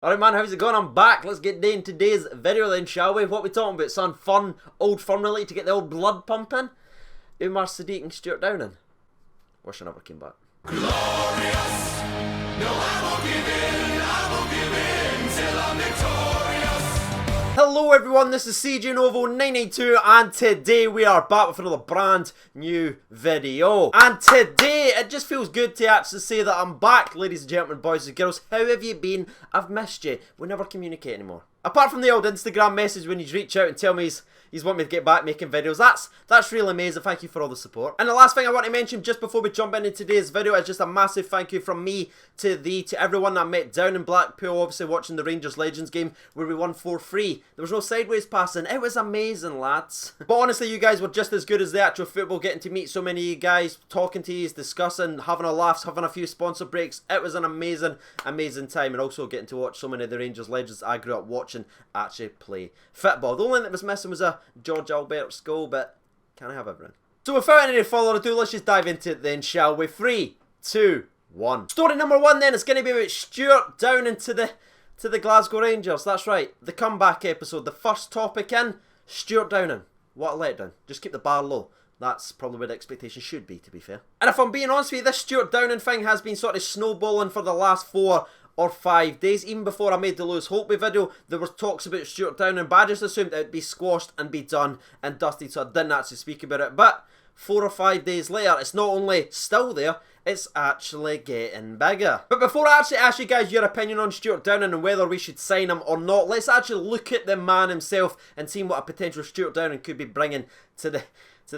Alright man, how's it going? I'm back. Let's get into today's video then, shall we? What are we talking about? Some fun, old fun related to get the old blood pumping? Umar Sadiq and Stewart Downing. Wish I never came back. Glorious! No, I won't give in till I'm victorious. Hello everyone, this is CJ Novo 992 and today we are back with another brand new video. And today, it just feels good to actually say that I'm back, ladies and gentlemen, boys and girls. How have you been? I've missed you. We never communicate anymore. Apart from the old Instagram message when you reach out and tell me he's want me to get back making videos. That's really amazing. Thank you for all the support. And the last thing I want to mention just before we jump into today's video is just a massive thank you from me to everyone that I met down in Blackpool, obviously watching the Rangers Legends game where we won 4-3. There was no sideways passing. It was amazing, lads. But honestly, you guys were just as good as the actual football, getting to meet so many of you guys, talking to you, discussing, having a laugh, having a few sponsor breaks. It was an amazing, amazing time, and also getting to watch so many of the Rangers Legends I grew up watching actually play football. The only thing that was missing was a George Albert's goal, but can I have everything? So without any further ado, let's just dive into it then, shall we? 3, 2, 1. Story number 1 then is going to be about Stewart Downing to the Glasgow Rangers. That's right, the comeback episode. The first topic in, Stewart Downing. What a letdown. Just keep the bar low. That's probably where the expectation should be, to be fair. And if I'm being honest with you, this Stewart Downing thing has been sort of snowballing for the last 4 or 5 days. Even before I made the Lose Hope video, there was talks about Stewart Downing, but I just assumed it would be squashed and be done and dusted, so I didn't actually speak about it. But 4 or 5 days later, it's not only still there, it's actually getting bigger. But before I actually ask you guys your opinion on Stewart Downing and whether we should sign him or not, let's actually look at the man himself and see what a potential Stewart Downing could be bringing to the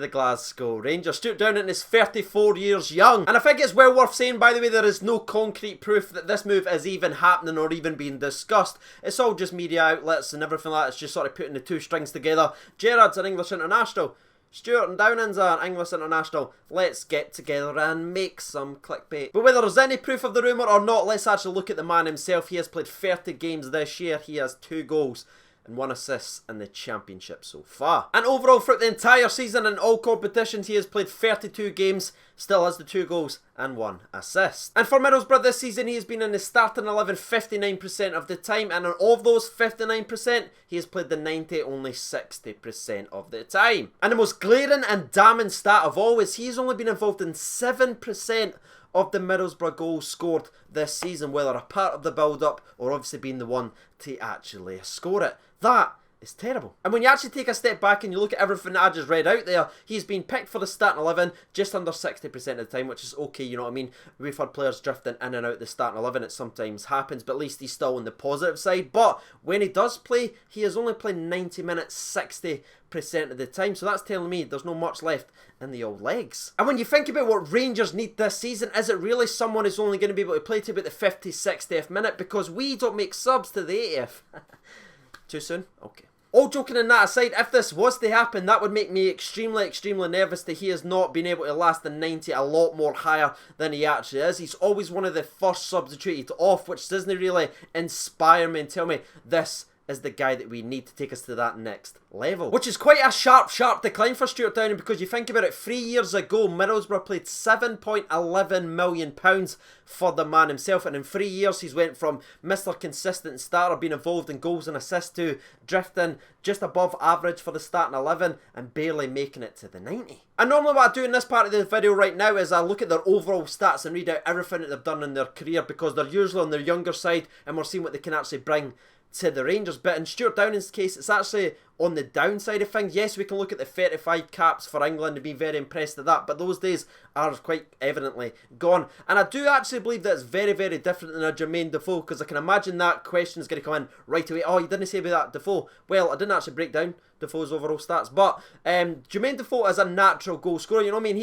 Glasgow Rangers. Stewart Downing is 34 years young, and I think it's well worth saying, by the way, there is no concrete proof that this move is even happening or even being discussed. It's all just media outlets and everything like that. It's just sort of putting the two strings together. Gerrard's an English international, Stewart and Downing's an English international. Let's get together and make some clickbait. But whether there's any proof of the rumour or not, let's actually look at the man himself. He has played 30 games this year. He has 2 goals and 1 assist in the championship so far. And overall throughout the entire season in all competitions, he has played 32 games, still has the 2 goals and 1 assist. And for Middlesbrough this season, he has been in the starting 11 59% of the time, and of those 59%, he has played the 90 only 60% of the time. And the most glaring and damning stat of all is he's only been involved in 7% of the Middlesbrough goals scored this season, whether a part of the build-up or obviously being the one to actually score it. That is terrible. And when you actually take a step back and you look at everything that I just read out there, he's been picked for the starting 11 just under 60% of the time, which is okay, you know what I mean? We've had players drifting in and out the starting 11, it sometimes happens, but at least he's still on the positive side. But when he does play, he is only playing 90 minutes 60% of the time, so that's telling me there's not much left in the old legs. And when you think about what Rangers need this season, is it really someone who's only going to be able to play to about the 50th, 60th minute? Because we don't make subs to the 80th. Too soon? Okay. All joking and that aside, if this was to happen, that would make me extremely, extremely nervous that he has not been able to last the 90 a lot more higher than he actually is. He's always one of the first substituted off, which doesn't really inspire me and tell me this is the guy that we need to take us to that next level. Which is quite a sharp decline for Stewart Downing, because you think about it, 3 years ago, Middlesbrough played £7.11 million for the man himself, and in 3 years he's went from Mr. Consistent starter, being involved in goals and assists, to drifting just above average for the starting 11 and barely making it to the 90. And normally what I do in this part of the video right now is I look at their overall stats and read out everything that they've done in their career, because they're usually on their younger side and we're seeing what they can actually bring to the Rangers. But in Stewart Downing's case, it's actually on the downside of things. Yes, we can look at the 35 caps for England and be very impressed at that, but those days are quite evidently gone. And I do actually believe that it's very, very different than a Jermaine Defoe, because I can imagine that question is going to come in right away. Oh, you didn't say about that Defoe. Well, I didn't actually break down Defoe's overall stats, but Jermaine Defoe is a natural goal scorer, you know what I mean?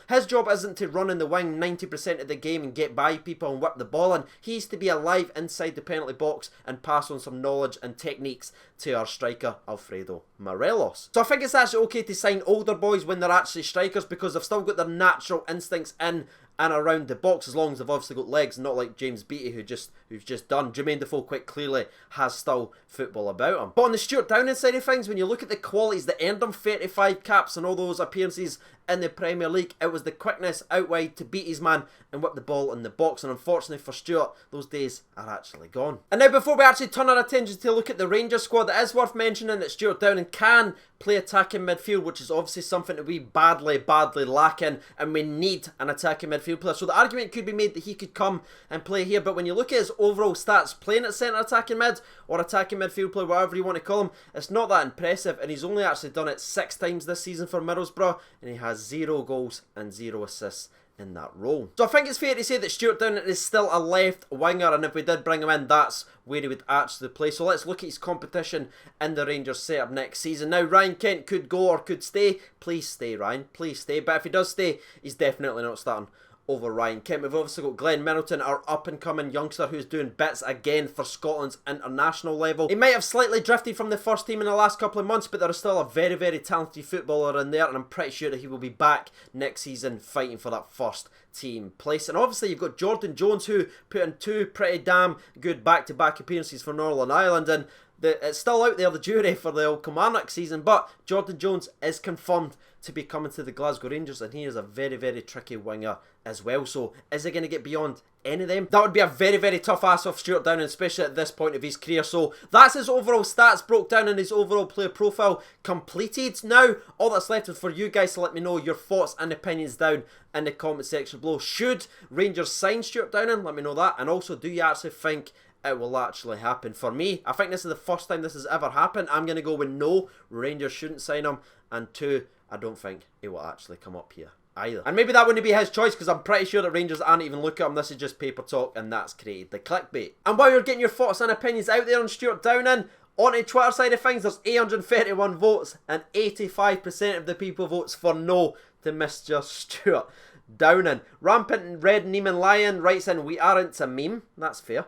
His job isn't to run in the wing 90% of the game and get by people and whip the ball in. He's to be alive inside the penalty box and pass on some knowledge and techniques to our striker Alfredo Morelos. So I think it's actually okay to sign older boys when they're actually strikers, because they've still got their natural instincts in and around the box, as long as they've obviously got legs, not like James Beattie who's just done. Jermaine Defoe quite clearly has still football about him. But on the Stewart Downing side of things, when you look at the qualities that earned him 35 caps and all those appearances in the Premier League, it was the quickness out wide to beat his man and whip the ball in the box, and unfortunately for Stewart, those days are actually gone. And now before we actually turn our attention to look at the Rangers squad, it is worth mentioning that Stewart Downing can play attacking midfield, which is obviously something that we badly lack in, and we need an attacking midfield player. So the argument could be made that he could come and play here, but when you look at his overall stats playing at centre attacking mid, or attacking midfield player, whatever you want to call him, it's not that impressive, and he's only actually done it 6 times this season for Middlesbrough, and he has 0 goals and 0 assists in that role. So I think it's fair to say that Stewart Downing is still a left winger, and if we did bring him in, that's where he would actually play. So let's look at his competition in the Rangers setup next season. Now, Ryan Kent could go or could stay. Please stay, Ryan. Please stay. But if he does stay, he's definitely not starting over Ryan Kent. We've obviously got Glenn Middleton, our up-and-coming youngster who's doing bits again for Scotland's international level. He might have slightly drifted from the first team in the last couple of months, but there is still a very talented footballer in there, and I'm pretty sure that he will be back next season fighting for that first team place. And obviously you've got Jordan Jones, who put in 2 pretty damn good back-to-back appearances for Northern Ireland, and it's still out there, the jury for the old Kilmarnock season, but Jordan Jones is confirmed to be coming to the Glasgow Rangers, and he is a very tricky winger as well. So is he going to get beyond any of them? That would be a very tough ask off Stewart Downing, especially at this point of his career. So that's his overall stats broke down and his overall player profile completed. Now all that's left is for you guys to let me know your thoughts and opinions down in the comment section below. Should Rangers sign Stewart Downing? Let me know that. And also, do you actually think it will actually happen? For me, I think this is the first time this has ever happened. I'm going to go with no, Rangers shouldn't sign him, and 2, I don't think he will actually come up here either. And maybe that wouldn't be his choice, because I'm pretty sure that Rangers aren't even looking at him. This is just paper talk, and that's created the clickbait. And while you're getting your thoughts and opinions out there on Stewart Downing, on the Twitter side of things, there's 831 votes, and 85% of the people votes for no to Mr. Stewart Downing. Rampant Red Neiman Lion writes in, we aren't a meme. That's fair.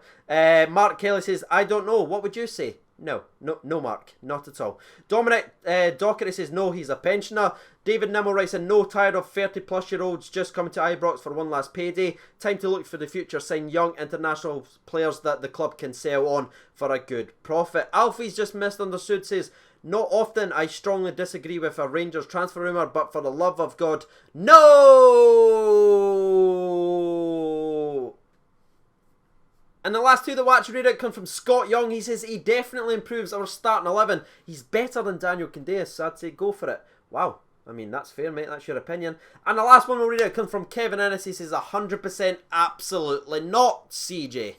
Mark Kelly says, I don't know. What would you say? No, Mark, not at all. Dominic Dockery says, no, he's a pensioner. David Nimmo writes in, no, tired of 30-plus-year-olds just coming to Ibrox for one last payday. Time to look for the future, sign young international players that the club can sell on for a good profit. Alfie's just misunderstood says, not often. I strongly disagree with a Rangers transfer rumour, but for the love of God, no! And the last 2 that we'll actually read out come from Scott Young. He says he definitely improves our starting 11. He's better than Daniel Candeias, so I'd say go for it. Wow. I mean, that's fair, mate. That's your opinion. And the last one we'll read out comes from Kevin Ennis. He says 100% absolutely not, CJ.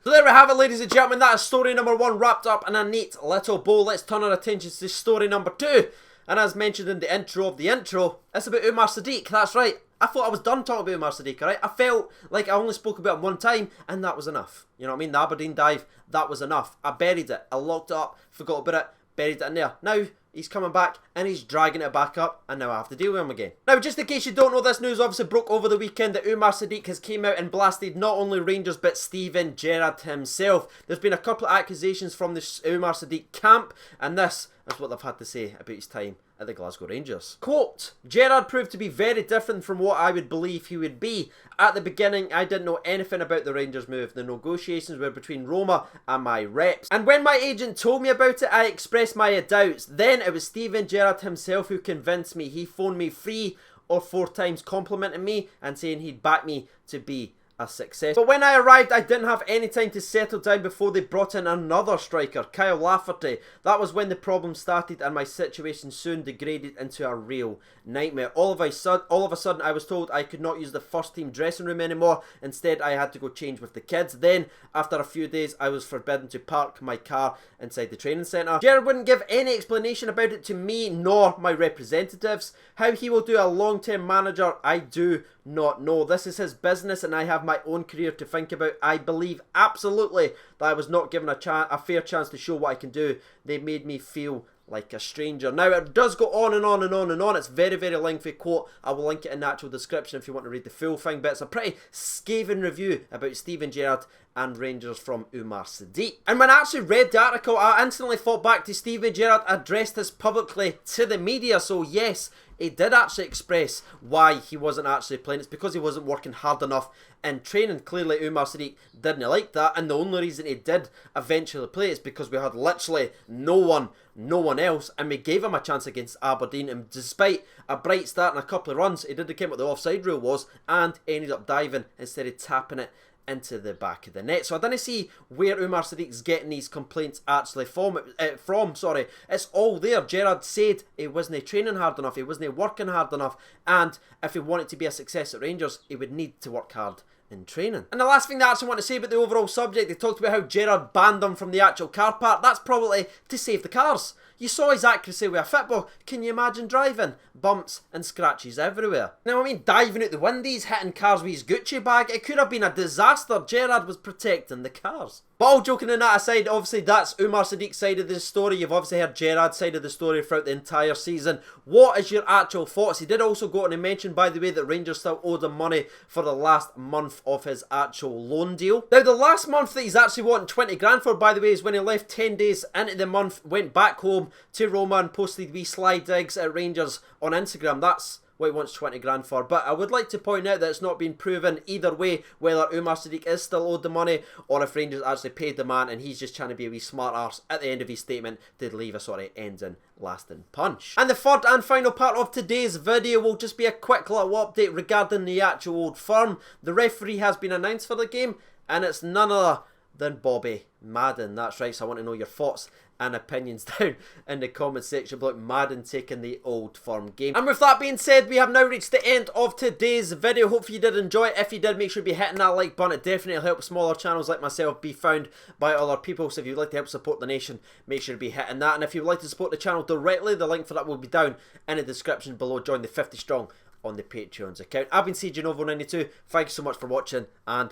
So there we have it, ladies and gentlemen. That is story number 1 wrapped up in a neat little bow. Let's turn our attention to story number 2. And as mentioned in the intro of the intro, it's about Umar Sadiq. That's right. I thought I was done talking about Umar Sadiq, alright? I felt like I only spoke about him one time, and that was enough. You know what I mean? The Aberdeen dive, that was enough. I buried it. I locked it up, forgot about it, buried it in there. Now, he's coming back, and he's dragging it back up, and now I have to deal with him again. Now, just in case you don't know, this news obviously broke over the weekend that Umar Sadiq has came out and blasted not only Rangers, but Steven Gerrard himself. There's been a couple of accusations from the Umar Sadiq camp, and this is what they've had to say about his time at the Glasgow Rangers. Quote, Gerrard proved to be very different from what I would believe he would be. At the beginning, I didn't know anything about the Rangers move. The negotiations were between Roma and my reps. And when my agent told me about it, I expressed my doubts. Then it was Steven Gerrard himself who convinced me. He phoned me 3 or 4 times complimenting me and saying he'd back me to be a success. But when I arrived, I didn't have any time to settle down before they brought in another striker, Kyle Lafferty. That was when the problem started and my situation soon degraded into a real nightmare. All of a sudden, I was told I could not use the first team dressing room anymore. Instead, I had to go change with the kids. Then, after a few days, I was forbidden to park my car inside the training centre. Gerrard wouldn't give any explanation about it to me nor my representatives. How he will do a long-term manager, I do not know. This is his business and I have my own career to think about. I believe absolutely that I was not given a fair chance to show what I can do. They made me feel like a stranger. Now, it does go on and on and on and on. It's very, very lengthy quote. I will link it in the actual description if you want to read the full thing. But it's a pretty scathing review about Steven Gerrard and Rangers from Umar Sadiq. And when I actually read the article, I instantly thought back to Steven Gerrard addressed this publicly to the media. So yes, he did actually express why he wasn't actually playing. It's because he wasn't working hard enough in training. Clearly Umar Sadiq didn't like that, and the only reason he did eventually play is because we had literally no one else, and we gave him a chance against Aberdeen, and despite a bright start and a couple of runs, he didn't care what the offside rule was and ended up diving instead of tapping it into the back of the net. So I didn't see where Umar Sadiq's getting these complaints actually from. It's all there. Gerrard said he wasn't training hard enough, he wasn't working hard enough, and if he wanted to be a success at Rangers, he would need to work hard in training. And the last thing that I actually want to say about the overall subject, they talked about how Gerrard banned him from the actual car park. That's probably to save the cars. You saw his accuracy with a football. Can you imagine driving? Bumps and scratches everywhere. Now, I mean, diving out the windies, hitting cars with his Gucci bag, it could have been a disaster. Gerrard was protecting the cars. But all joking and that aside, obviously that's Umar Sadiq's side of the story. You've obviously heard Gerrard's side of the story throughout the entire season. What is your actual thoughts? He did also go on and mention, by the way, that Rangers still owed him money for the last month of his actual loan deal. Now, the last month that he's actually wanting 20 grand for, by the way, is when he left 10 days into the month, went back home to Roma and posted wee slide digs at Rangers on Instagram. That's what he wants 20 grand for. But I would like to point out that it's not been proven either way whether Umar Sadiq is still owed the money or if Rangers actually paid the man and he's just trying to be a wee smart arse at the end of his statement to leave a sort of ending lasting punch. And the third and final part of today's video will just be a quick little update regarding the actual Old Firm. The referee has been announced for the game, and it's none other than Bobby Madden. That's right, so I want to know your thoughts and opinions down in the comment section about Madden taking the Old Firm game. And with that being said, we have now reached the end of today's video. Hopefully you did enjoy it. If you did, make sure you be hitting that like button. It definitely helps smaller channels like myself be found by other people. So if you'd like to help support the nation, make sure to be hitting that. And if you'd like to support the channel directly, the link for that will be down in the description below. Join the 50 strong on the Patreon's account. I've been CJ Novo92. Thank you so much for watching, and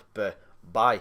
bye.